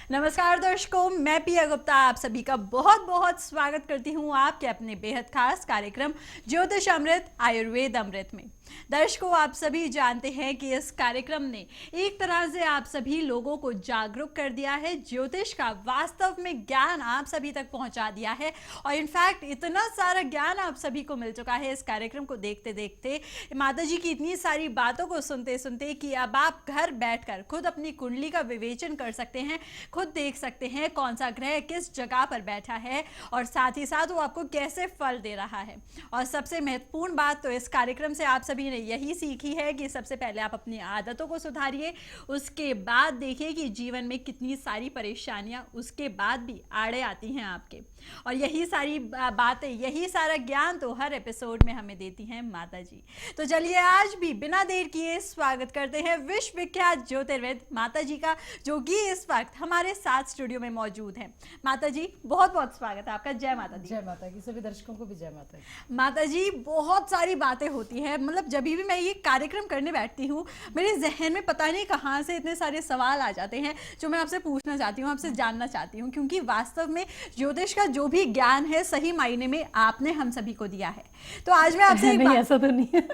नमस्कार दर्शकों, मैं पिया गुप्ता आप सभी का बहुत बहुत स्वागत करती हूँ आपके अपने बेहद खास कार्यक्रम ज्योतिष अमृत आयुर्वेद अमृत में। दर्शकों, आप सभी जानते हैं कि इस कार्यक्रम ने एक तरह से आप सभी लोगों को जागरूक कर दिया है, ज्योतिष का वास्तव में ज्ञान आप सभी तक पहुंचा दिया है। और इनफैक्ट इतना सारा ज्ञान आप सभी को मिल चुका है इस कार्यक्रम को देखते देखते, माता जी की इतनी सारी बातों को सुनते सुनते कि अब आप घर बैठकर खुद अपनी कुंडली का विवेचन कर सकते हैं, खुद देख सकते हैं कौन सा ग्रह किस जगह पर बैठा है और साथ ही साथ वो आपको कैसे फल दे रहा है। और सबसे महत्वपूर्ण बात तो इस कार्यक्रम से आप सभी ने यही सीखी है कि सबसे पहले आप अपनी आदतों को सुधारिए, उसके बाद देखिए कि जीवन में कितनी सारी परेशानियां उसके बाद भी आड़े आती हैं आपके। और यही सारी बातें, यही सारा ज्ञान तो हर एपिसोड में हमें देती हैं माता जी। तो चलिए आज भी बिना देर किए स्वागत करते हैं विश्व विख्यात ज्योतिर्विद माता जी का, जो कि इस वक्त हमारे साथ स्टूडियो में मौजूद हैं। माता जी बहुत बहुत स्वागत है आपका। जय माता दी। जय माता की। सभी दर्शकों को भी जय माता की। माता जी बहुत सारी बातें होती हैं, मतलब जब भी मैं ये कार्यक्रम करने बैठती हूँ मेरे जहन में पता नहीं कहाँ से इतने सारे सवाल आ जाते हैं जो मैं आपसे पूछना चाहती हूँ, आपसे जानना चाहती हूँ, क्योंकि वास्तव में ज्योतिष का जो भी ज्ञान है सही मायने में आपने हम सभी को दिया है। तो आज मैं आपसे नहीं, ऐसा तो नहीं है।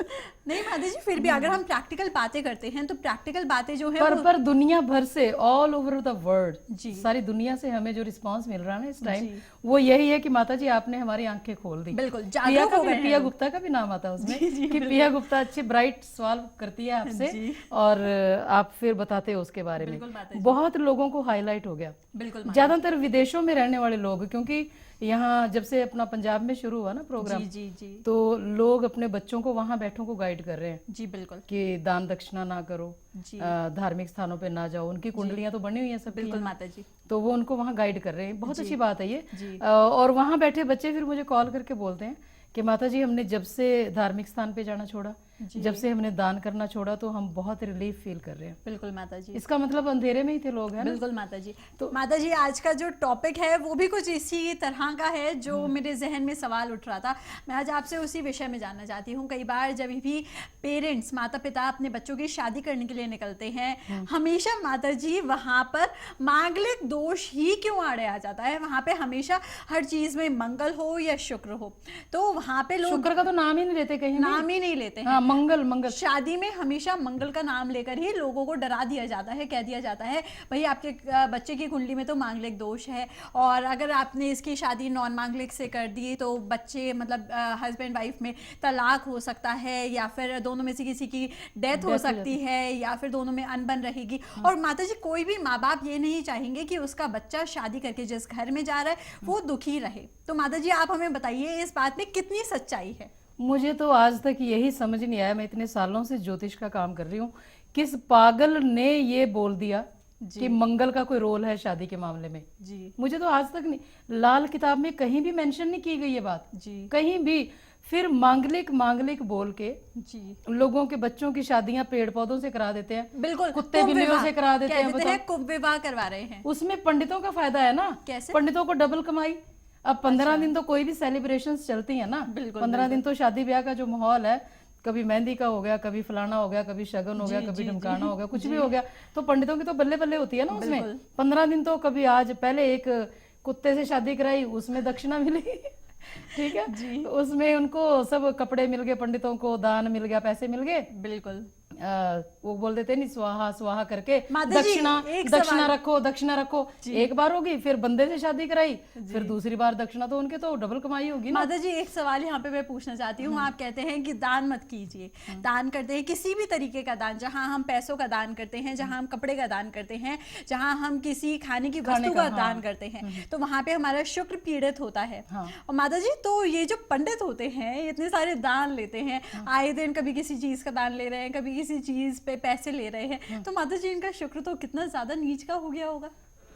नहीं माता जी, फिर भी अगर हम प्रैक्टिकल बातें करते हैं तो प्रैक्टिकल बातें जो है पर दुनिया भर से, ऑल ओवर द वर्ल्ड, जी, सारी दुनिया से हमें जो रिस्पांस मिल रहा है ना इस टाइम, जी, वो यही है कि माता जी आपने हमारी आंखें खोल दी। बिल्कुल पिया जागरूक का हो भी, गए पिया हैं। गुप्ता का भी नाम आता है उसमें जी, जी, कि पिया गुप्ता अच्छे ब्राइट सवाल करती है आपसे जी, और आप फिर बताते हो उसके बारे में। बिल्कुल माता जी, बहुत लोगों को हाईलाइट हो गया, बिल्कुल माता जी। ज्यादातर विदेशों में रहने वाले लोग, क्योंकि यहाँ जब से अपना पंजाब में शुरू हुआ ना प्रोग्राम, जी जी जी तो लोग अपने बच्चों को वहां बैठों को गाइड कर रहे हैं जी, बिल्कुल कि दान दक्षिणा ना करो, जी, धार्मिक स्थानों पे ना जाओ। उनकी कुंडलियां तो बनी हुई हैं सब, बिल्कुल माता जी, तो वो उनको वहां गाइड कर रहे हैं। बहुत अच्छी बात है ये। जी, और वहां बैठे बच्चे फिर मुझे कॉल करके बोलते हैं कि माता जी हमने जब से धार्मिक स्थान पे जाना छोड़ा, जब से हमने दान करना छोड़ा, तो हम बहुत रिलीफ फील कर रहे हैं। बिल्कुल माता जी, इसका मतलब अंधेरे में ही थे लोग, है ना। बिल्कुल माता जी। तो माता जी आज का जो टॉपिक है वो भी कुछ इसी तरह का है जो मेरे जहन में सवाल उठ रहा था। मैं आज आपसे उसी विषय में जानना चाहती हूँ। कई बार जब भी पेरेंट्स, माता पिता अपने बच्चों की शादी करने के लिए निकलते हैं, हमेशा माता जी वहाँ पर मांगलिक दोष ही क्यों आड़े आ जाता है? वहाँ पे हमेशा हर चीज में मंगल हो या शुक्र हो, तो वहाँ पे लोग शुक्र का तो नाम ही नहीं लेते कहीं, नाम ही नहीं लेते हैं। हाँ, मंगल मंगल। शादी में हमेशा मंगल का नाम लेकर ही लोगों को डरा दिया जाता है, कह दिया जाता है भाई आपके बच्चे की कुंडली में तो मांगलिक दोष है, और अगर आपने इसकी शादी नॉन मांगलिक से कर दी तो बच्चे, मतलब हस्बैंड वाइफ में तलाक हो सकता है, या फिर दोनों में से किसी की डेथ हो सकती है, या फिर दोनों में अनबन रहेगी। और माता जी कोई भी माँ बाप ये नहीं चाहेंगे कि उसका बच्चा शादी करके जिस घर में जा रहा है वो दुखी रहे। तो माता जी आप हमें बताइए इस बात में कितनी सच्चाई है? मुझे तो आज तक यही समझ नहीं आया, मैं इतने सालों से ज्योतिष का काम कर रही हूँ, किस पागल ने ये बोल दिया कि मंगल का कोई रोल है शादी के मामले में। जी, मुझे तो आज तक नहीं, लाल किताब में कहीं भी मेंशन नहीं की गई ये बात, जी, कहीं भी। फिर मांगलिक मांगलिक बोल के जी, लोगों के बच्चों की शादियां पेड़ पौधों से करा देते हैं, बिल्कुल कुत्ते बिल्लियों से करा देते हैं। कहते हैं कुंभ विवाह करवा रहे हैं। उसमें पंडितों का फायदा है ना, कैसे? पंडितों को डबल कमाई। अब 15 दिन तो कोई भी सेलिब्रेशंस चलती है ना, बिल्कुल, 15 दिन तो शादी ब्याह का जो माहौल है, कभी मेहंदी का हो गया, कभी फलाना हो गया, कभी शगन हो गया, कभी ढमकाना हो गया, कुछ भी हो गया, तो पंडितों की तो बल्ले बल्ले होती है ना उसमें। 15 दिन तो कभी, आज पहले एक कुत्ते से शादी कराई, उसमें दक्षिणा मिली ठीक है जी, उसमें उनको सब कपड़े मिल गए, पंडितों को दान मिल गया, पैसे मिल गए, बिल्कुल। वो बोल देते नहीं, स्वाहा स्वाहा करके माता जी, दक्षिणा रखो, दक्षिणा रखो। एक बार होगी, फिर बंदे से शादी कराई, फिर दूसरी बार दक्षिणा, तो उनके तो डबल कमाई होगी ना। माता जी एक सवाल यहाँ पे मैं पूछना चाहती हूँ। आप कहते हैं कि दान मत कीजिए, दान करते हैं किसी भी तरीके का दान, जहाँ हम पैसों का दान करते हैं, जहाँ हम कपड़े का दान करते हैं, जहाँ हम किसी खाने की वस्तु का दान करते हैं, तो वहाँ पे हमारा शुक्र पीड़ित होता है। और माता जी तो ये जो पंडित होते हैं इतने सारे दान लेते हैं, आए दिन कभी किसी चीज का दान ले रहे हैं, कभी किसी चीज पे पैसे ले रहे हैं, तो माता जी इनका शुक्र तो कितना ज्यादा नीच का हो गया होगा।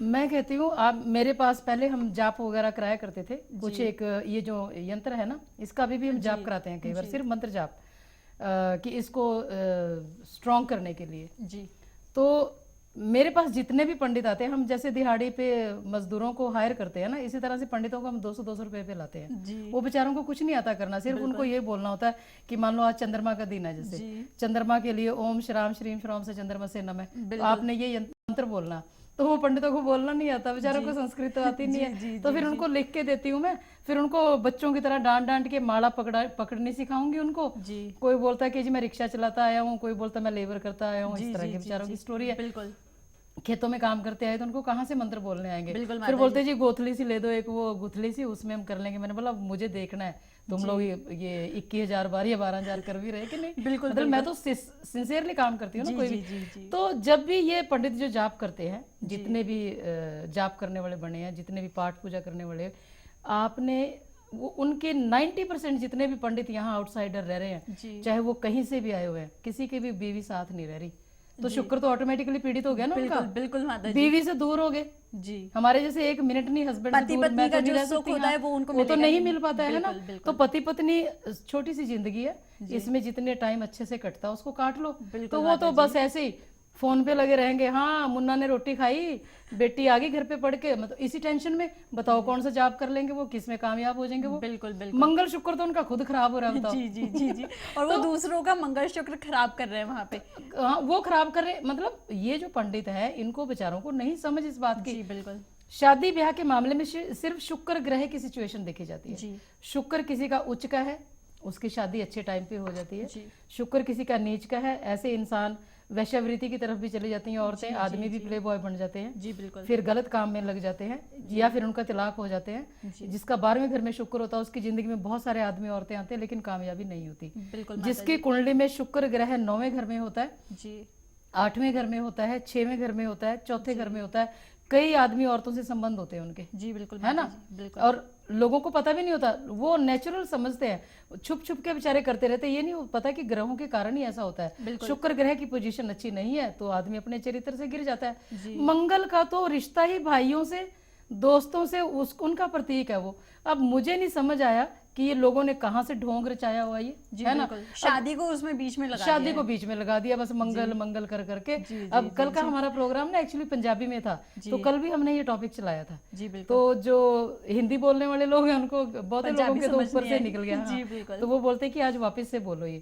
मैं कहती हूँ, आप मेरे पास पहले हम जाप वगैरह कराया करते थे कुछ, एक ये जो यंत्र है ना, इसका भी हम जाप कराते हैं कई बार, सिर्फ मंत्र जाप, कि इसको स्ट्रॉन्ग करने के लिए जी। तो मेरे पास जितने भी पंडित आते हैं, हम जैसे दिहाड़ी पे मजदूरों को हायर करते हैं ना, इसी तरह से पंडितों को हम 200-200 रुपए पे लाते हैं। वो बेचारों को कुछ नहीं आता करना, सिर्फ उनको ये बोलना होता है कि मान लो आज चंद्रमा का दिन है, जैसे चंद्रमा के लिए ओम श्राम श्रीम श्राम से चंद्रमा से नमः, तो आपने ये मंत्र बोलना, तो वो पंडितों को बोलना नहीं आता, बेचारों को संस्कृत तो आती नहीं है, तो फिर उनको लिख के देती हूँ मैं, फिर उनको बच्चों की तरह डांट डांट के माला पकड़नी सिखाऊंगी उनको। कोई बोलता है कि जी मैं रिक्शा चलाता आया हूँ, कोई बोलता मैं लेबर करता आया हूँ, इस तरह के बेचारों की स्टोरी है। बिल्कुल, खेतों में काम करते आए तो उनको कहाँ से मंत्र बोलने आएंगे। फिर बोलते जी गोथली सी ले दो, एक वो गुथली सी, उसमें हम कर लेंगे। मैंने बोला मुझे देखना है तुम लोग ये 21,000 बार या 12,000 कर भी रहे कि नहीं। बिल्कुल, मतलब मैं तो सिंसियरली काम करती हूँ ना, कोई भी। तो जब भी ये पंडित जो जाप करते हैं, जितने भी जाप करने वाले बने हैं, जितने भी पाठ पूजा करने वाले, आपने वो उनके 90% जितने भी पंडित यहाँ आउटसाइडर रह रहे हैं, चाहे वो कहीं से भी आए हुए हैं, किसी की भी बीवी साथ नहीं रह रही, तो शुक्र तो ऑटोमेटिकली पीड़ित हो गया ना उनका। बिल्कुल माता जी, बीवी से दूर हो गए जी। हमारे जैसे एक मिनट नहीं हस्बैंड से दूर, मैं तो नहीं रह सकती, वो तो नहीं मिल पाता है ना। तो पति पत्नी छोटी सी जिंदगी है, इसमें जितने टाइम अच्छे से कटता है उसको काट लो। तो वो तो बस ऐसे ही फोन पे लगे रहेंगे, हाँ मुन्ना ने रोटी खाई, बेटी आ गई घर पे पढ़ के, मतलब इसी टेंशन में। बताओ कौन सा जॉब कर लेंगे वो, किस में कामयाब हो जाएंगे वो। बिल्कुल बिल्कुल। मंगल शुक्र तो उनका खुद खराब हो रहा है, बताओ। जी जी जी जी। और वो दूसरों का मंगल शुक्र खराब कर रहे हैं वहां पे। हाँ वो खराब कर रहे, मतलब ये जो पंडित है इनको बेचारों को नहीं समझ इस बात की। बिल्कुल। शादी ब्याह के मामले में सिर्फ शुक्र ग्रह की सिचुएशन देखी जाती है। शुक्र किसी का उच्च का है, उसकी शादी अच्छे टाइम पे हो जाती है। शुक्र किसी का नीच का है, ऐसे इंसान वैश्यावृत्ति की तरफ भी चली जाती हैं औरतें, आदमी भी प्ले बॉय बन जाते हैं जी। बिल्कुल। फिर गलत काम में लग जाते हैं, या फिर उनका तलाक हो जाते हैं। जिसका 12वें घर में शुक्र होता है उसकी जिंदगी में बहुत सारे आदमी औरतें आते हैं, लेकिन कामयाबी नहीं होती। बिल्कुल। जिसकी कुंडली में शुक्र ग्रह 9वें घर में होता है जी, 8वें घर में होता है, 6वें घर में होता है, 4थे घर में होता है, कई आदमी औरतों से संबंध होते हैं उनके जी। बिल्कुल, है ना। बिल्कुल। और लोगों को पता भी नहीं होता, वो नेचुरल समझते हैं, छुप छुप के बेचारे करते रहते, ये नहीं पता कि ग्रहों के कारण ही ऐसा होता है। शुक्र ग्रह की पोजीशन अच्छी नहीं है तो आदमी अपने चरित्र से गिर जाता है। मंगल का तो रिश्ता ही भाइयों से, दोस्तों से, उनका प्रतीक है वो। अब मुझे नहीं समझ आया कि ये लोगों ने कहाँ से ढोंग रचाया हुआ ये, है ना। शादी को उसमें बीच में लगा शादी को बीच में लगा दिया, बस मंगल मंगल कर करके। अब कल का हमारा प्रोग्राम ना एक्चुअली पंजाबी में था, तो कल भी हमने ये टॉपिक चलाया था जी। तो जो हिंदी बोलने वाले लोग हैं उनको बहुत लोगों के तो ऊपर से निकल गया जी। तो वो बोलते हैं कि आज वापस से बोलो ये।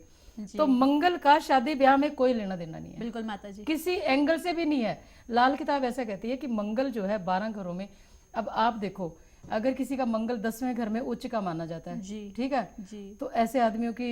तो मंगल का शादी ब्याह में कोई लेना देना नहीं है। बिल्कुल माता जी, किसी एंगल से भी नहीं है। लाल किताब ऐसा कहती है कि मंगल जो है 12 घरों में, अब आप देखो अगर किसी का मंगल 10वें घर में उच्च का माना जाता है जी, ठीक है जी, तो ऐसे आदमियों की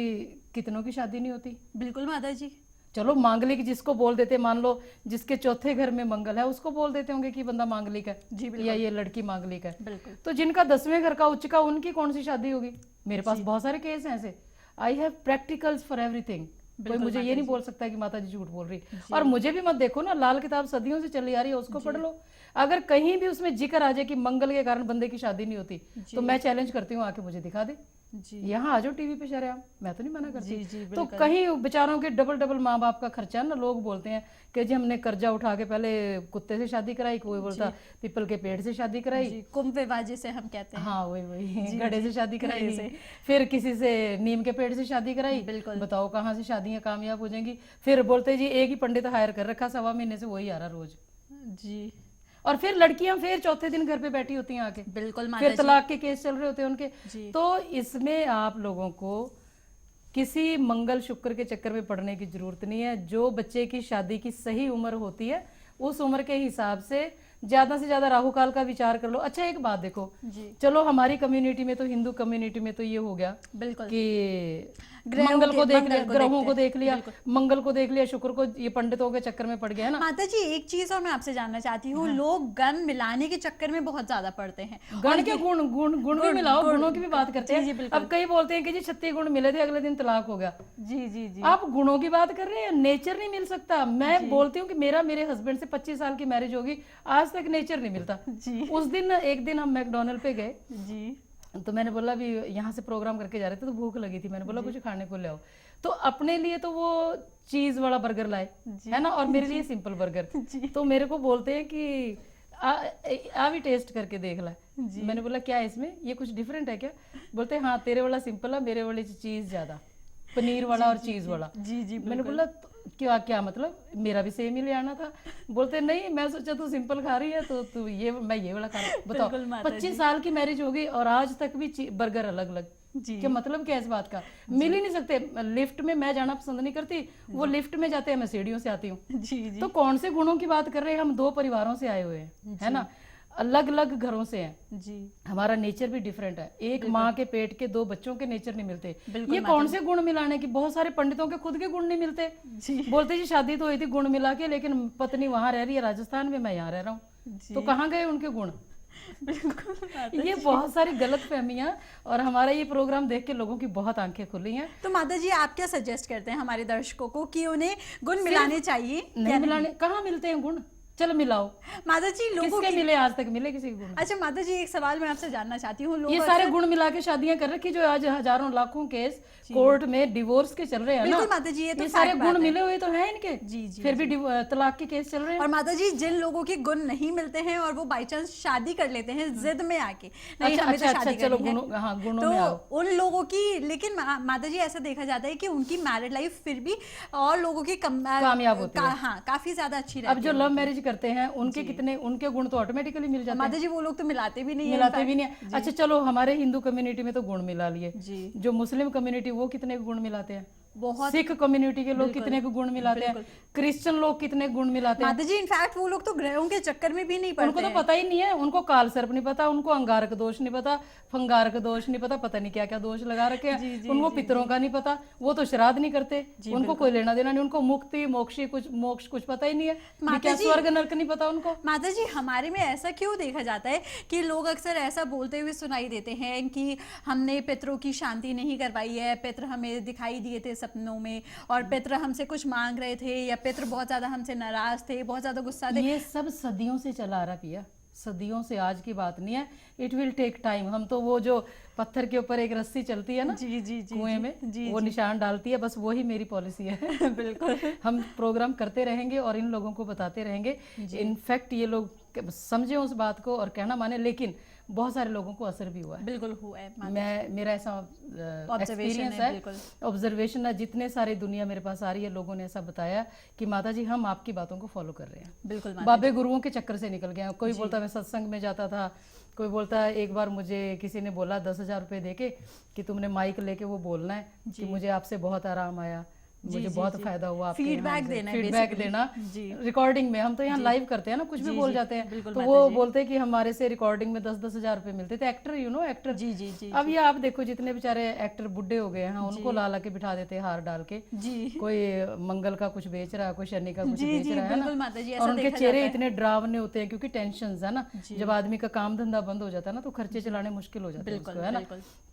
कितनों की शादी नहीं होती। बिल्कुल माता जी। चलो मांगलिक जिसको बोल देते, मान लो जिसके 4थे घर में मंगल है उसको बोल देते होंगे कि बंदा मांगलिक है जी, या ये लड़की मांगलिक है। बिल्कुल। तो जिनका 10वें घर का उच्च का, उनकी कौन सी शादी होगी। मेरे पास बहुत सारे केस हैं ऐसे। I have practicals for everything. कोई मुझे ये नहीं बोल सकता कि माता जी झूठ बोल रही। और मुझे भी मत देखो ना, लाल किताब सदियों से चली आ रही है, उसको पढ़ लो। अगर कहीं भी उसमें जिक्र आ जाए कि मंगल के कारण बंदे की शादी नहीं होती, तो मैं चैलेंज करती हूँ आके मुझे दिखा दे जी। यहाँ आ जाओ टीवी पे शरेआम, मैं तो नहीं मना करती जी, तो कहीं बेचारों के डबल डबल माँ बाप का खर्चा ना। लोग बोलते हैं कि जी हमने कर्जा उठा के पहले कुत्ते से शादी कराई, कोई बोलता पीपल के पेड़ से शादी कराई, कुंभ विवाह जिसे हम कहते हैं, हाँ वही घड़े से शादी कराई, फिर किसी से नीम के पेड़ से शादी कराई। बिल्कुल। बताओ कहाँ से शादियां कामयाब हो जाएंगी। फिर बोलते जी एक ही पंडित हायर कर रखा, 1.25 महीने से वही आ रहा रोज जी। और फिर लड़कियां फिर चौथे दिन घर पे बैठी होती हैं आके। बिल्कुल। फिर तलाक के केस चल रहे होते हैं उनके। तो इसमें आप लोगों को किसी मंगल शुक्र के चक्कर में पड़ने की जरूरत नहीं है। जो बच्चे की शादी की सही उम्र होती है उस उम्र के हिसाब से ज्यादा से ज्यादा राहु काल का विचार कर लो। अच्छा एक बात देखो जी, चलो हमारी कम्युनिटी में तो, हिंदू कम्युनिटी में तो ये हो गया बिल्कुल कि मंगल को देख लिया, ग्रहों को देख लिया, मंगल को देख लिया, शुक्र को, ये पंडितों के चक्कर में पड़ गया है ना। माता जी एक चीज और मैं आपसे जानना चाहती हूँ, लोग गण मिलाने के चक्कर में बहुत ज्यादा पड़ते हैं। गण के गुण गुण गुण भी मिलाओ, गुणों की भी बात करते हैं। अब कई बोलते हैं कि जी 36 गुण मिले थे, अगले दिन तलाक हो गया जी जी जी। आप गुणों की बात कर रहे हैं, नेचर नहीं मिल सकता। मैं बोलती हूँ कि मेरे हस्बैंड से 25 साल की मैरिज होगी, आज तक नेचर नहीं मिलता जी। उस दिन एक दिन हम मैकडोनल्ड पे गए जी, तो मैंने बोला भी यहाँ से प्रोग्राम करके जा रहे थे तो भूख लगी थी, मैंने बोला कुछ खाने को ले आओ। तो अपने लिए तो वो चीज वाला बर्गर लाए है ना, और मेरे लिए सिंपल बर्गर। तो मेरे को बोलते हैं कि आ भी टेस्ट करके देख ला। मैंने बोला क्या है इसमें, ये कुछ डिफरेंट है क्या। बोलते हाँ तेरे वाला सिंपल है, मेरे वाले चीज ज्यादा, पनीर वाला और चीज वाला जी जी। मैंने बोला क्या क्या मतलब, मेरा भी सेम ही ले आना था। बोलते नहीं मैं सोचा तू सिंपल खा रही है तो तू ये, मैं ये वाला खा रही हूँ। बताओ 25 साल की मैरिज हो गई और आज तक भी बर्गर अलग अलग जी। कि मतलब क्या है इस बात का, मिल ही नहीं सकते। लिफ्ट में मैं जाना पसंद नहीं करती, वो लिफ्ट में जाते हैं, मैं सीढ़ियों से आती हूँ। जी जी तो कौन से गुणों की बात कर रहे हैं हम? दो परिवारों से आए हुए हैं, है ना, अलग अलग घरों से हैं, जी। हमारा नेचर भी डिफरेंट है। एक माँ के पेट के दो बच्चों के नेचर नहीं मिलते। बिल्कुल ये कौन से गुण मिलाने की? बहुत सारे पंडितों के खुद के गुण नहीं मिलते। जी। बोलते जी शादी तो हुई थी गुण मिला के, लेकिन पत्नी वहां रह रही है राजस्थान में, मैं यहाँ रह रहा हूँ, तो कहाँ गए उनके गुण? बिल्कुल ये बहुत सारी गलत फहमियां, और हमारा ये प्रोग्राम देख के लोगों की बहुत आंखें खुली हैं। तो माता जी आप क्या सजेस्ट करते हैं हमारे दर्शकों को कि उन्हें गुण मिलाने चाहिए? नहीं मिलाने, कहाँ मिलते हैं गुण? चलो मिलाओ। माता जी लोगों किसके की मिले आज तक? मिले किसी के गुण? अच्छा माता जी एक सवाल मैं आपसे जानना चाहती हूँ, लोग ये सारे गुण मिला के शादियां कर रखी, जो आज हजारों लाखों केस कोर्ट में डिवोर्स के चल रहे हैं ना। बिल्कुल माता जी, ये तो सारे fact गुण बात है। मिले हुए तो हैं इनके। जी जी। फिर भी तलाक के केस चल रहे हैं। और माता जी जिन लोगों के गुण नहीं मिलते हैं और वो बाई चांस शादी कर लेते हैं जिद में आके, नहीं अच्छा, हमें तो अच्छा, शादी चलो करनी है, गुणों, हाँ, गुणों में आओ। तो उन लोगों की, लेकिन माता जी ऐसा देखा जाता है कि उनकी मैरिड लाइफ फिर भी और लोगों की कामयाब होती है। हाँ काफी ज्यादा अच्छी रहती अब है। जो लव मैरिज करते हैं उनके कितने, उनके गुण तो ऑटोमेटिकली मिल जाते हैं। माता जी वो लोग तो मिलाते भी नहीं है, मिलाते भी नहीं है। अच्छा चलो, हमारे हिंदू कम्युनिटी में तो गुण मिला लिए जी। जो मुस्लिम कम्युनिटी, वो कितने गुण मिलाते हैं? बहुत। सिख कम्युनिटी के लोग कितने को गुण मिलाते हैं? क्रिश्चियन लोग कितने गुण मिलाते हैं? माता जी इनफैक्ट वो लोग तो ग्रहों के चक्कर में भी नहीं पड़ते उनको तो पता ही नहीं है, उनको काल सर्प नहीं पता, उनको अंगारक दोष नहीं पता, फंगारक दोष नहीं पता, पता नहीं क्या क्या दोष लगा रखे हैं। उनको पितरों का नहीं पता, वो तो श्राद्ध नहीं करते, उनको कोई लेना देना नहीं, उनको मुक्ति मोक्षी कुछ मोक्ष कुछ पता ही नहीं है, क्या स्वर्ग नरक नहीं पता उनको। माता जी हमारे में ऐसा क्यों देखा जाता है कि लोग अक्सर ऐसा बोलते हुए सुनाई देते हैं कि हमने पितरों की शांति नहीं करवाई है, पितर हमें दिखाई दिए थे सपनों में और पितर हमसे कुछ मांग रहे थे, या पितर बहुत ज्यादा हमसे नाराज थे, बहुत ज्यादा गुस्सा थे। ये सब सदियों से चला आ रहा पिया, सदियों से, आज की बात नहीं है। It will take time. हम तो वो जो पत्थर के ऊपर एक रस्सी चलती है ना, जी जी जी कुएं में, वो निशान डालती है, बस वही मेरी पॉलिसी है। बिल्कुल। हम प्रोग्राम करते रहेंगे और इन लोगों को बताते रहेंगे। इनफैक्ट ये लोग समझे उस बात को और कहना माने, लेकिन बहुत सारे लोगों को असर भी हुआ है। बिल्कुल हुआ है। मेरा ऐसा एक्सपीरियंस है, ऑब्जर्वेशन है, जितने सारी दुनिया मेरे पास आ रही है, लोगों ने ऐसा बताया कि माता जी हम आपकी बातों को फॉलो कर रहे हैं। बिल्कुल। बाबे गुरुओं के चक्कर से निकल गए। कोई बोलता मैं सत्संग में जाता था, कोई बोलता है एक बार मुझे किसी ने बोला 10,000 रुपए देके कि तुमने माइक लेके वो बोलना है कि मुझे आपसे बहुत आराम आया, मुझे बहुत फायदा हुआ, फीडबैक देना रिकॉर्डिंग में। हम तो यहाँ लाइव करते हैं ना, कुछ भी बोल जाते हैं, तो वो बोलते हैं कि हमारे से रिकॉर्डिंग में 10-10 हजार रुपए मिलते थे। Actor, you know, actor. जी जी जी। अब ये आप देखो, जितने बेचारे एक्टर बुढ़े हो गए हैं, उनको ला ला के बिठा देते हैं हार डाल के। जी। कोई मंगल का कुछ बेच रहा है, कोई शनि का कुछ बेच रहा है ना, और उनके चेहरे इतने डरावने होते हैं क्योंकि टेंशन है ना। जब आदमी का काम धंधा बंद हो जाता है ना, तो खर्चे चलाने मुश्किल हो जाते हैं उसको, है ना।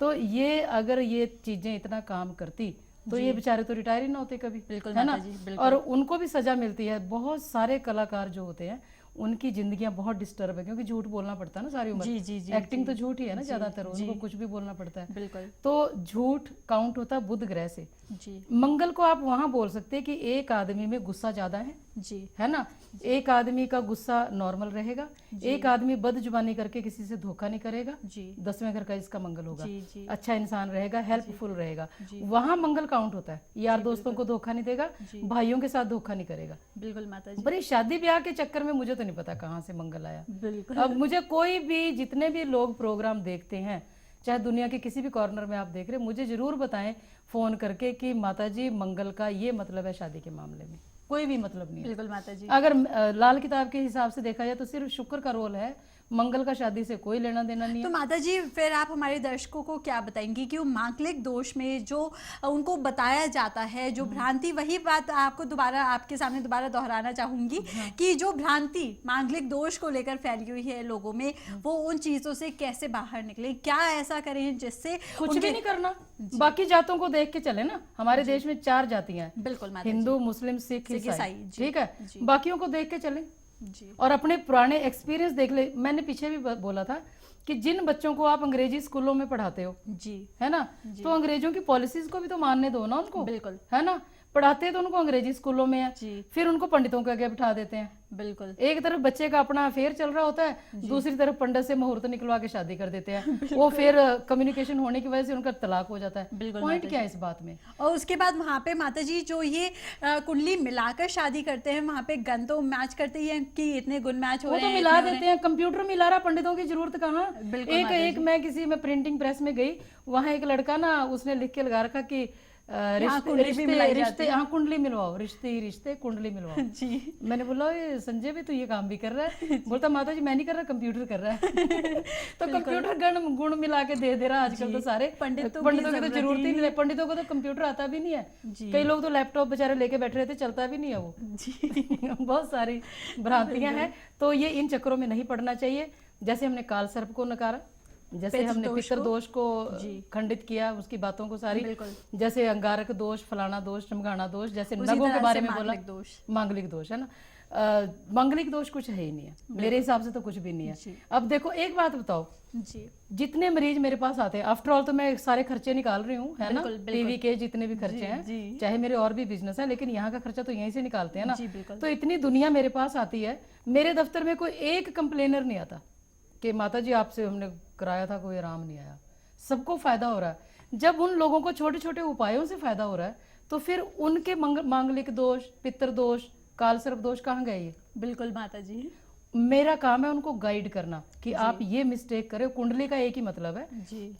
तो ये अगर ये चीजें इतना काम करती तो ये बेचारे तो रिटायर ही ना होते कभी, है ना। और उनको भी सजा मिलती है। बहुत सारे कलाकार जो होते हैं उनकी जिंदगियां बहुत डिस्टर्ब है, क्योंकि झूठ बोलना पड़ता है ना सारी उम्र। एक्टिंग तो झूठ ही है ना ज्यादातर, उनको कुछ भी बोलना पड़ता है। बिल्कुल। तो झूठ काउंट होता है बुध ग्रह से। जी। मंगल को आप वहां बोल सकते हैं कि एक आदमी में गुस्सा ज्यादा है, जी, है ना। एक आदमी का गुस्सा नॉर्मल रहेगा, एक आदमी बदजुबानी करके किसी से धोखा नहीं करेगा। जी। 10वें घर का इसका मंगल होगा। जी, जी। अच्छा इंसान रहेगा, हेल्पफुल रहेगा, वहां मंगल काउंट होता है। यार दोस्तों को धोखा नहीं देगा, भाइयों के साथ धोखा नहीं करेगा। बिल्कुल माता जी। पर ये शादी ब्याह के चक्कर में मुझे तो नहीं पता कहाँ से मंगल आया। बिल्कुल। अब मुझे कोई भी, जितने भी लोग प्रोग्राम देखते हैं, चाहे दुनिया के किसी भी कॉर्नर में आप देख रहे हैं, मुझे जरूर बताएं फोन करके कि माता जी मंगल का ये मतलब है शादी के मामले में। कोई भी मतलब नहीं है। बिल्कुल माता जी। अगर लाल किताब के हिसाब से देखा जाए तो सिर्फ शुक्र का रोल है, मंगल का शादी से कोई लेना देना नहीं है। तो माता जी फिर आप हमारे दर्शकों को क्या बताएंगी कि वो मांगलिक दोष में जो उनको बताया जाता है, जो भ्रांति, वही बात आपको दोबारा आपके सामने दोबारा दोहराना चाहूंगी कि जो भ्रांति मांगलिक दोष को लेकर फैली हुई है लोगों में, वो उन चीजों से कैसे बाहर निकले, क्या ऐसा करें जिससे कुछ भी नहीं करना, बाकी जातों को देख के चले ना। हमारे देश में 4 जातियां हैं। बिल्कुल, हिंदू, मुस्लिम, सिख, ईसाई, ठीक है। बाकियों को देख के चले जी। और अपने पुराने एक्सपीरियंस देख ले। मैंने पीछे भी बोला था कि जिन बच्चों को आप अंग्रेजी स्कूलों में पढ़ाते हो, जी, है ना, तो अंग्रेजों की पॉलिसीज को भी तो मानने दो ना उनको, बिल्कुल, है ना। पढ़ाते तो उनको अंग्रेजी स्कूलों में है, जी फिर उनको पंडितों के आगे बिठा देते हैं। बिल्कुल एक तरफ बच्चे का अपना अफेयर चल रहा होता है, दूसरी तरफ पंडित से मुहूर्त निकलवा के शादी कर देते हैं। वो फिर कम्युनिकेशन होने की वजह से उनका तलाक हो जाता है। बिल्कुल पॉइंट क्या है इस बात में? और उसके बाद वहाँ पे माता जी जो ये कुंडली मिलाकर शादी करते हैं, वहाँ पे गन तो मैच करते हैं कि इतने गुण मैच हो वो रहे तो हैं, मिला इतने हो देते हैं, कंप्यूटर मिला रहा, पंडितों की जरूरत कहाँ। बिल्कुल एक माता एक मैं प्रिंटिंग प्रेस में गई, वहां एक लड़का ना उसने लिख के लगा रखा कि रिश्ते हाँ कुंडली मिलवाओ, रिश्ते ही रिश्ते कुंडली मिलवाओ। रहे हैं। जी मैंने बोला ये संजय भी तो ये काम भी कर रहा है। बोलता माता जी मैं नहीं कर रहा, कंप्यूटर कर रहा है। तो कंप्यूटर गुण मिला के दे रहा आजकल तो सारे। पंडितों की तो जरूरत ही नहीं है, पंडितों को तो कंप्यूटर आता भी नहीं है। कई लोग तो लैपटॉप बेचारे लेके बैठे रहते, चलता भी नहीं है वो। बहुत सारी भ्रांतियां हैं, तो ये इन चक्करों में नहीं पड़ना चाहिए। जैसे हमने काल सर्प को नकारा, जैसे हमने पितर दोष को खंडित किया, उसकी बातों को सारी, जैसे अंगारक दोष, फलाना दोष, चमगाना दोष, जैसे नगों के बारे में बोला, मांगलिक दोष है ना। मांगलिक दोष कुछ है ही नहीं है मेरे हिसाब से, तो कुछ भी नहीं है। अब देखो एक बात बताओ जी, जितने मरीज मेरे पास आते हैं, आफ्टर ऑल तो मैं सारे खर्चे निकाल रही हूँ है ना, टीवी के जितने भी खर्चे हैं, चाहे मेरे और भी बिजनेस है, लेकिन यहाँ का खर्चा तो यहीं से निकालते हैं ना। तो इतनी दुनिया मेरे पास आती है, मेरे दफ्तर में कोई एक कंप्लेनर नहीं आता कि माता जी आपसे हमने कराया था कोई आराम नहीं आया। सबको फायदा हो रहा है। जब उन लोगों को छोटे छोटे उपायों से फायदा हो रहा है, तो फिर उनके मांगलिक दोष, पितर दोष, काल सर्प दोष कहाँ गए ये? बिल्कुल माता जी, मेरा काम है उनको गाइड करना कि आप ये मिस्टेक करें। कुंडली का एक ही मतलब है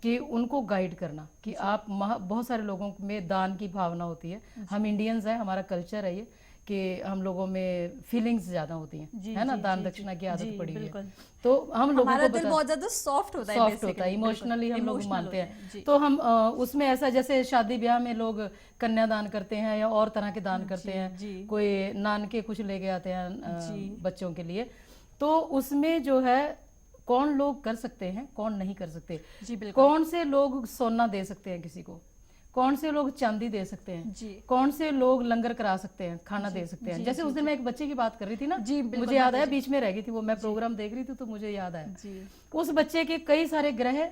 कि उनको गाइड करना कि आप बहुत सारे लोगों में दान की भावना होती है। हम इंडियंस हैं, हमारा कल्चर है ये कि हम लोगों में फीलिंग्स ज्यादा होती हैं, है ना, दान दक्षिणा की आदत पड़ी है। तो हम लोगों को दिल बहुत ज्यादा सॉफ्ट होता है, इमोशनली हम लोग मानते हैं। तो हम उसमें ऐसा, जैसे शादी ब्याह में लोग कन्यादान करते हैं या और तरह के दान करते हैं, कोई नानके कुछ लेके आते हैं बच्चों के लिए, तो उसमें जो है कौन लोग कर सकते हैं, कौन नहीं कर सकते, कौन से लोग सोना दे सकते हैं किसी को, कौन से लोग चांदी दे सकते हैं, कौन से लोग लंगर करा सकते हैं, खाना दे सकते हैं। जैसे उस दिन मैं एक बच्चे की बात कर रही थी ना, मुझे याद आया, बीच में रह गई थी वो, मैं प्रोग्राम देख रही थी तो मुझे याद आया। उस बच्चे के कई सारे ग्रह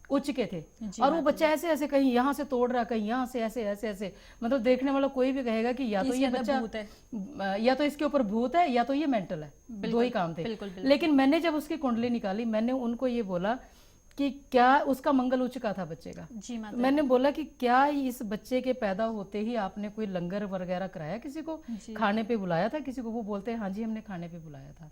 उच्च के थे, और वो बच्चा ऐसे ऐसे कहीं यहाँ से तोड़ रहा, कहीं यहाँ से ऐसे ऐसे ऐसे, मतलब देखने वाला कोई भी कहेगा कि या तो ये बच्चा, या तो इसके ऊपर भूत है, या तो ये मेंटल है। दो ही काम थे। लेकिन मैंने जब उसकी कुंडली निकाली, मैंने उनको ये बोला कि क्या उसका मंगल उच्च का था बच्चे का। मैंने बोला कि क्या इस बच्चे के पैदा होते ही आपने कोई लंगर वगैरह कराया, किसी को खाने पे बुलाया था किसी को? वो बोलते हैं हाँ जी हमने खाने पे बुलाया था।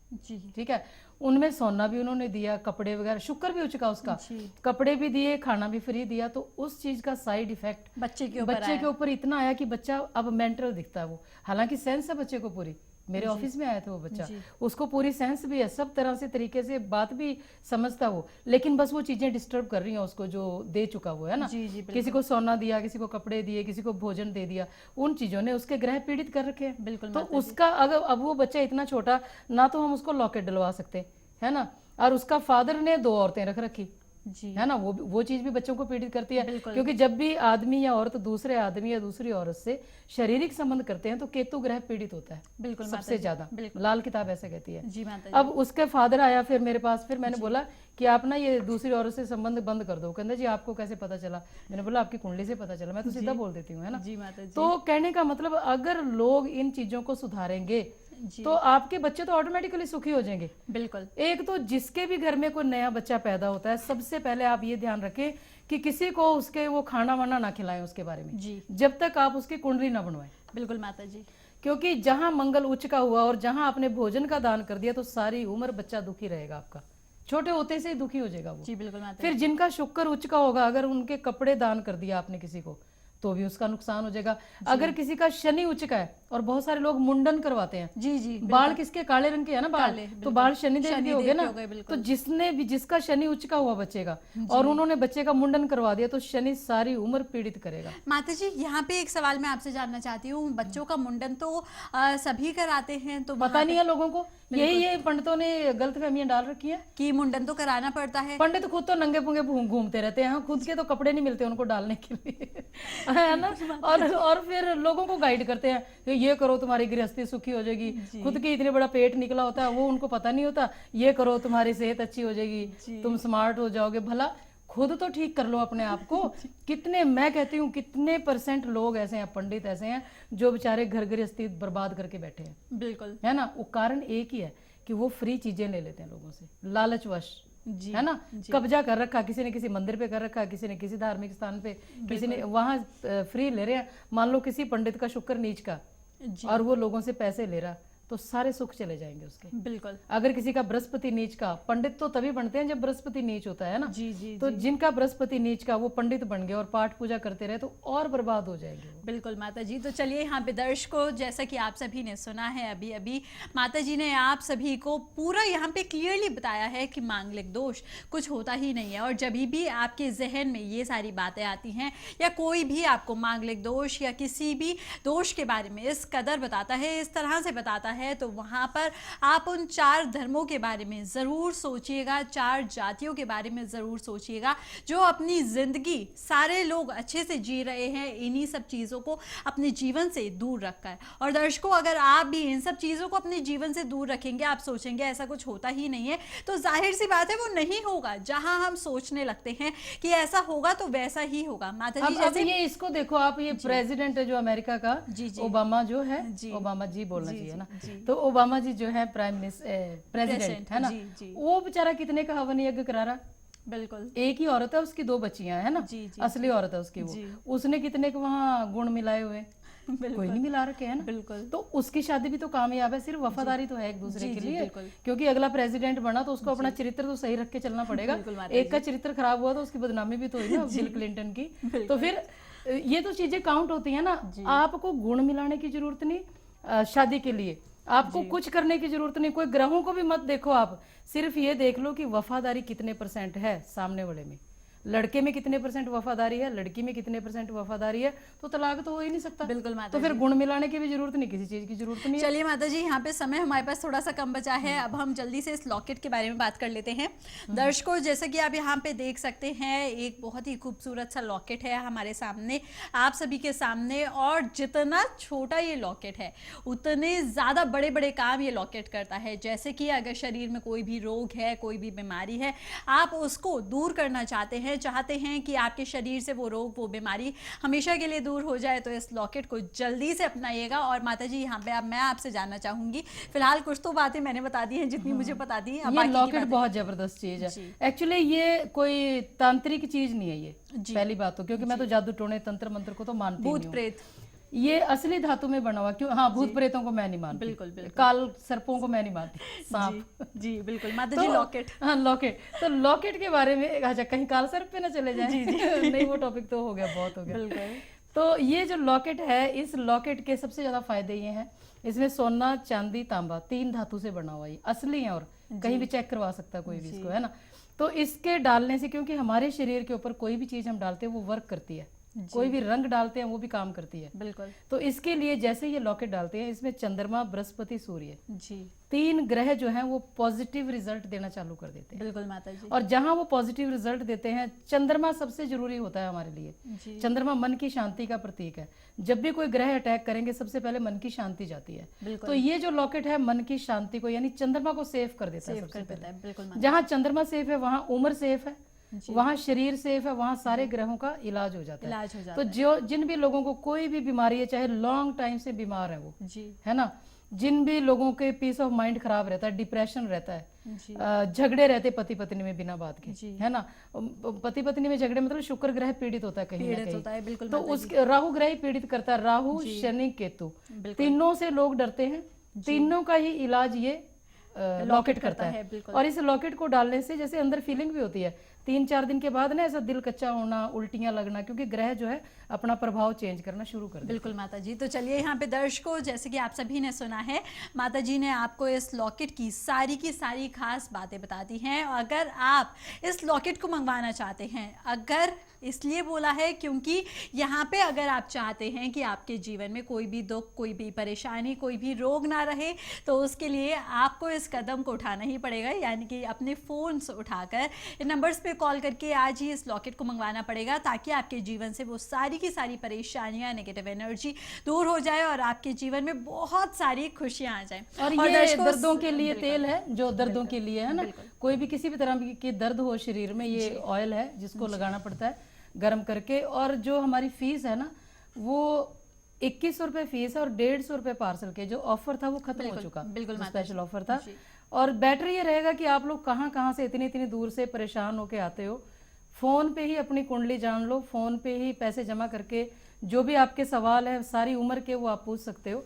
ठीक है, उनमें सोना भी उन्होंने दिया, कपड़े वगैरह, शुक्र भी उच्च का उसका, कपड़े भी दिए, खाना भी फ्री दिया। तो उस चीज का साइड इफेक्ट बच्चे के ऊपर इतना आया कि बच्चा अब मेंटल दिखता है वो। हालांकि सेंस है बच्चे को पूरी, मेरे ऑफिस में आया था वो बच्चा, उसको पूरी सेंस भी है, सब तरह से तरीके से बात भी समझता वो, लेकिन बस वो चीजें डिस्टर्ब कर रही हैं उसको जो दे चुका वो है ना। किसी को सोना दिया, किसी को कपड़े दिए, किसी को भोजन दे दिया, उन चीजों ने उसके ग्रह पीड़ित कर रखे हैं। बिल्कुल। तो उसका अगर अब वो बच्चा इतना छोटा, ना तो हम उसको लॉकेट डलवा सकते है ना, और उसका फादर ने 2 औरतें रख रखी है ना, वो चीज भी बच्चों को पीड़ित करती है। क्योंकि जब भी आदमी या औरत दूसरे आदमी या दूसरी औरत से शारीरिक संबंध करते हैं तो केतु ग्रह पीड़ित होता है। बिल्कुल, सबसे ज्यादा। लाल किताब ऐसे कहती है। जी माता जी। अब उसके फादर आया फिर मेरे पास, फिर मैंने बोला कि आप ना ये दूसरी औरत से संबंध बंद कर दो। कहते जी आपको कैसे पता चला? मैंने बोला आपकी कुंडली से पता चला। मैं तो सीधा बोल देती हूँ है ना। जी माता जी। तो कहने का मतलब अगर लोग इन चीजों को सुधारेंगे तो आपके बच्चे तो ऑटोमेटिकली सुखी हो जाएंगे। बिल्कुल। एक तो जिसके भी घर में कोई नया बच्चा पैदा होता है, सबसे पहले आप ये ध्यान रखें कि किसी को उसके वो खाना वाना ना खिलाएं उसके बारे में जी, जब तक आप उसकी कुंडली ना बनवाएं। बिल्कुल माता जी। क्योंकि जहां मंगल उच्च का हुआ और जहां आपने भोजन का दान कर दिया तो सारी उम्र बच्चा दुखी रहेगा आपका, छोटे होते से ही दुखी हो जाएगा वो। जी बिल्कुल माता। फिर जिनका शुक्र उच्च का होगा, अगर उनके कपड़े दान कर दिया आपने किसी को तो भी उसका नुकसान हो जाएगा। अगर किसी का शनि उच्च का है, और बहुत सारे लोग मुंडन करवाते हैं जी जी, बाल किसके काले रंग के है ना बाल, तो बाल शनि देव के हो गए ना। तो जिसने भी, जिसका शनि उच्च का हुआ बच्चे का और उन्होंने बच्चे का मुंडन करवा दिया तो शनि सारी उम्र पीड़ित करेगा। माता जी यहाँ पे एक सवाल मैं आपसे जानना चाहती हूँ, बच्चों का मुंडन तो सभी कराते हैं, तो पता नहीं है लोगों को, ये पंडितों ने गलतफहमियां डाल रखी है कि मुंडन तो कराना पड़ता है। पंडित खुद तो नंगे पुंगे घूमते रहते हैं, खुद के तो कपड़े नहीं मिलते उनको डालने के लिए है ना। और फिर लोगों को गाइड करते हैं कि ये करो तुम्हारी गृहस्थी सुखी हो जाएगी। खुद की इतने बड़ा पेट निकला होता है वो उनको पता नहीं होता, ये करो तुम्हारी सेहत अच्छी हो जाएगी, तुम स्मार्ट हो जाओगे। भला खुद तो ठीक कर लो अपने आप को। कितने, मैं कहती हूँ कितने % लोग ऐसे हैं, पंडित ऐसे हैं जो बेचारे घर गृहस्थी बर्बाद करके बैठे हैं, बिल्कुल है ना। वो कारण एक ही है कि वो फ्री चीजें ले लेते हैं लोगों से, लालचवश, जी, है ना। कब्जा कर रखा, किसी ने किसी मंदिर पे कर रखा, किसी ने किसी धार्मिक स्थान पे, किसी ने वहां फ्री ले रहे हैं। मान लो किसी पंडित का शुक्र नीच का, जी, और वो लोगों से पैसे ले रहा, तो सारे सुख चले जाएंगे उसके। बिल्कुल अगर किसी का बृहस्पति नीच का, पंडित तो तभी बनते हैं जब बृहस्पति नीच होता है ना। जी, जी, तो जिनका बृहस्पति नीच का, वो पंडित बन गए और पाठ पूजा करते रहे तो और बर्बाद हो जाएंगे वो। बिल्कुल माता जी। तो चलिए यहाँ पे दर्शकों, जैसा कि आप सभी ने सुना है अभी अभी, माता जी ने आप सभी को पूरा यहाँ पे क्लियरली बताया है कि मांगलिक दोष कुछ होता ही नहीं है। और जब भी आपके जहन में ये सारी बातें आती हैं या कोई भी आपको मांगलिक दोष या किसी भी दोष के बारे में इस कदर बताता है, इस तरह से बताता है, तो वहाँ पर आप उन 4 धर्मों के बारे में ज़रूर सोचिएगा, 4 जातियों के बारे में ज़रूर सोचिएगा जो अपनी ज़िंदगी सारे लोग अच्छे से जी रहे हैं इन्हीं सब चीज़ों को अपने जीवन से दूर रखा है। और दर्शकों, अगर आप भी इन सब चीज़ों को अपने जीवन से दूर रखेंगे, आप सोचेंगे ऐसा कुछ होता ही नहीं है, तो जाहिर सी बात है वो नहीं होगा। जहां हम सोचने लगते हैं कि ऐसा होगा तो वैसा ही होगा। माता जी अब ये इसको देखो आप, ये प्रेसिडेंट है जो अमेरिका का, जी, जी, ओबामा जो है, जी, ओबामा जी बोलना जी, चाहिए ना। जी, तो ओबामा जी जो है प्राइम मिनिस्टर, प्रेसिडेंट है ना, जी, जी, वो बेचारा कितने का हवन यज्ञ करा रहा। बिल्कुल, एक ही औरत है, उसकी 2 बच्चियां है ना, जी, जी, असली औरत है उसकी वो। जी। उसने कितने के वहाँ गुण मिलाए हुए, कोई नहीं मिला रखे है ना। बिल्कुल, तो उसकी शादी भी तो कामयाब है, सिर्फ वफादारी तो है एक दूसरे जी, के जी, लिए, बिल्कुल। क्योंकि अगला प्रेसिडेंट बना तो उसको अपना चरित्र तो सही रख के चलना पड़ेगा। बिल्कुल माता एक का चरित्र खराब हुआ तो उसकी बदनामी भी तो हुई ना, बिल क्लिंटन की। तो फिर ये तो चीजें काउंट होती है ना। आपको गुण मिलाने की जरूरत नहीं शादी के लिए, आपको कुछ करने की जरूरत नहीं। कोई ग्रहों को भी मत देखो आप, सिर्फ ये देख लो कि वफादारी कितने % है सामने वाले में। लड़के में कितने % वफादारी है, लड़की में कितने % वफादारी है, तो तलाक तो हो ही नहीं सकता। बिल्कुल माता तो फिर गुण मिलाने की भी जरूरत नहीं, किसी चीज की जरूरत नहीं है। चलिए माता जी, यहाँ पे समय हमारे पास थोड़ा सा कम बचा है, अब हम जल्दी से इस लॉकेट के बारे में बात कर लेते हैं। दर्शकों, जैसे कि आप यहाँ पे देख सकते हैं, एक बहुत ही खूबसूरत सा लॉकेट है हमारे सामने, आप सभी के सामने। और जितना छोटा ये लॉकेट है उतने ज़्यादा बड़े बड़े काम ये लॉकेट करता है। जैसे कि अगर शरीर में कोई भी रोग है, कोई भी बीमारी है, आप उसको दूर करना चाहते हैं कि आपके शरीर से वो रोग, वो बीमारी हमेशा के लिए दूर हो जाए, तो इस लॉकेट को जल्दी से अपनाइएगा। और माता जी, यहाँ पे अब मैं आपसे जानना चाहूंगी, फिलहाल कुछ तो बातें मैंने बता दी हैं जितनी मुझे पता दी है। ये लॉकेट बहुत जबरदस्त चीज है एक्चुअली। ये कोई तांत्रिक चीज नहीं है ये, पहली बात तो, क्योंकि मैं तो जादू टोने तंत्र मंत्र को तो मानती नहीं हूँ। भूत प्रेत, ये असली धातु में बना हुआ, क्यों? हाँ, भूत प्रेतों को मैं नहीं मानती, बिल्कुल, बिल्कुल। काल सर्पों को मैं नहीं मानती, सांप। जी बिल्कुल माता जी। लॉकेट, हाँ लॉकेट, तो लॉकेट के बारे में, अच्छा कहीं काल सर्प पे ना चले जाए। जी, जी। नहीं, वो टॉपिक तो हो गया, बहुत हो गया। बिल्कुल। तो ये जो लॉकेट है, इस लॉकेट के सबसे ज्यादा फायदे ये हैं, इसमें सोना, चांदी, तांबा 3 धातु से बना हुआ, ये असली है, और कहीं भी चेक करवा सकता है कोई भी इसको, है ना। तो इसके डालने से, क्योंकि हमारे शरीर के ऊपर कोई भी चीज हम डालते हैं वो वर्क करती है, कोई भी रंग डालते हैं वो भी काम करती है। बिल्कुल। तो इसके लिए जैसे ये लॉकेट डालते हैं, इसमें चंद्रमा, बृहस्पति, सूर्य, जी 3 ग्रह जो हैं वो पॉजिटिव रिजल्ट देना चालू कर देते हैं। बिल्कुल माता जी। और जहां वो पॉजिटिव रिजल्ट देते हैं, चंद्रमा सबसे जरूरी होता है हमारे लिए। जी चंद्रमा मन की शांति का प्रतीक है। जब भी कोई ग्रह अटैक करेंगे, सबसे पहले मन की शांति जाती है। बिल्कुल। तो ये जो लॉकेट है, मन की शांति को, यानी चंद्रमा को सेव कर देता है सेव सबसे कर पहले। देता है, बिल्कुल माता जहां चंद्रमा सेफ है वहां उम्र सेफ है, जी। वहां शरीर सेफ है, वहां सारे ग्रहों का इलाज हो जाता है। इलाज हो जाता तो जो जिन भी लोगों को कोई भी बीमारी है, चाहे लॉन्ग टाइम से बीमार है वो, जी है ना, जिन भी लोगों के पीस ऑफ माइंड खराब रहता है, डिप्रेशन रहता है, जी झगड़े रहते पति पत्नी में बिना बात के, जी। है ना, पति पत्नी में झगड़े मतलब शुक्र ग्रह पीड़ित होता है कहीं ना पीड़ित होता कहीं। है, बिल्कुल तो माता जी। उसके राहु ग्रह ही पीड़ित करता है, राहु, शनि, केतु, बिल्कुल। तीनों से लोग डरते हैं। तीनों का ही इलाज ये लॉकेट करता है। बिल्कुल। और इस लॉकेट को डालने से जैसे अंदर फीलिंग भी होती है, 3-4 दिन के बाद ना ऐसा दिल कच्चा होना, उल्टियां लगना, क्योंकि ग्रह जो है अपना प्रभाव चेंज करना शुरू कर देते हैं। बिल्कुल माता जी। तो चलिए यहाँ पे दर्शकों, जैसे कि आप सभी ने सुना है, माता जी ने आपको इस लॉकेट की सारी खास बातें बता दी हैं। अगर आप इस लॉकेट को मंगवाना चाहते हैं, अगर इसलिए बोला है क्योंकि यहाँ पे अगर आप चाहते हैं कि आपके जीवन में कोई भी दुख, कोई भी परेशानी, कोई भी रोग ना रहे, तो उसके लिए आपको इस कदम को उठाना ही पड़ेगा, यानी कि अपने फ़ोन से उठाकर इन नंबर्स पे कॉल करके आज ही इस लॉकेट को मंगवाना पड़ेगा, ताकि आपके जीवन से वो सारी की सारी परेशानियां, नेगेटिव एनर्जी दूर हो जाए और आपके जीवन में बहुत सारी खुशियां आ जाएं। और ये दर्शकों, दर्दों के लिए तेल है, जो दर्दों के लिए है ना, कोई भी किसी भी तरह की दर्द हो शरीर में, ये ऑयल है जिसको लगाना पड़ता है गर्म करके। और जो हमारी फीस है ना, वो 2100 रुपये फीस है और 150 रुपये पार्सल के। जो ऑफर था वो खत्म हो चुका, बिल्कुल स्पेशल ऑफर था। और बेटर ये रहेगा कि आप लोग कहाँ कहाँ से इतनी इतनी दूर से परेशान होके आते हो, फोन पे ही अपनी कुंडली जान लो, फोन पे ही पैसे जमा करके जो भी आपके सवाल है सारी उम्र के वो आप पूछ सकते हो।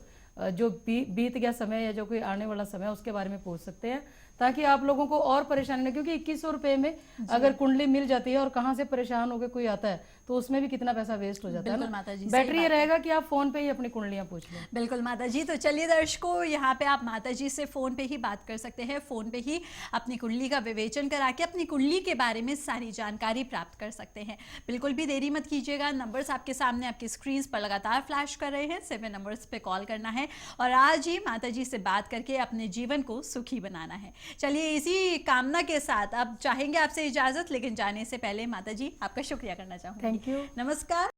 जो बीत गया समय या जो कोई आने वाला समय है उसके बारे में पूछ सकते हैं, ताकि आप लोगों को और परेशानी नहीं। क्योंकि 2100 रुपये में अगर कुंडली मिल जाती है और कहाँ से परेशान होकर कोई आता है तो उसमें भी कितना पैसा वेस्ट हो जाता है ना। माताजी, बेटर ये रहेगा कि आप फोन पे ही अपनी कुंडलियां पूछ लो। बिल्कुल माताजी। तो चलिए दर्शकों, यहाँ पे आप माताजी से फोन पे ही बात कर सकते हैं, फोन पे ही अपनी कुंडली का विवेचन करा के अपनी कुंडली के बारे में सारी जानकारी प्राप्त कर सकते हैं। बिल्कुल भी देरी मत कीजिएगा, नंबर्स आपके सामने आपकी स्क्रीन पर लगातार फ्लैश कर रहे हैं, 7 नंबर्स पे कॉल करना है और आज ही माताजी से बात करके अपने जीवन को सुखी बनाना है। चलिए, इसी कामना के साथ अब चाहेंगे आपसे इजाजत, लेकिन जाने से पहले माताजी आपका शुक्रिया करना चाहूंगी। Thank you. नमस्कार।